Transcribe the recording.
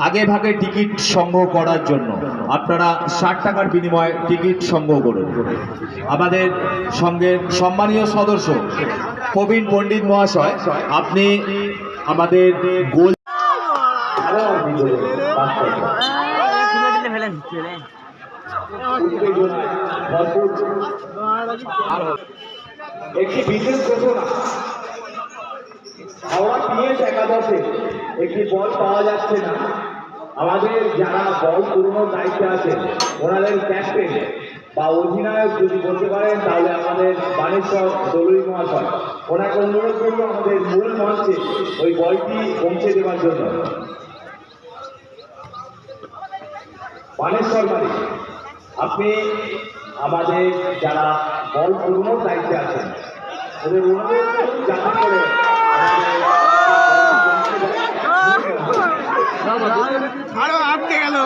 আগে ভাগে টিকিট সংগ্রহ করার জন্য আপনারা 60 টাকার বিনিময়ে টিকিট সংগ্রহ করুন। আমাদের সঙ্গে সম্মানীয় সদস্য প্রবীণ পণ্ডিত মহাশয়, আপনি আমাদের গোল একটি বিশেষ ঘোষণা, হাওড়া পিএস একাদশে একটি বল পাওয়া যাচ্ছে না। আমাদের যারা বল পুরনো দায়িত্বে আছেন ওনাদের ক্যাপ্টেন বা অধিনায়ক যদি বলতে পারেন তাহলে আমাদের বানেশ্বর দলুই মহাশয়, ওনাকে অনুরোধ করব আমাদের মূল মঞ্চে ওই বলটি পৌঁছে দেওয়ার জন্য। বানেশ্বর বাড়ি, আপনি আমাদের যারা বল পুরনো দায়িত্বে আছেন ওদের অনুরোধ যাতে করে আটকে গেল।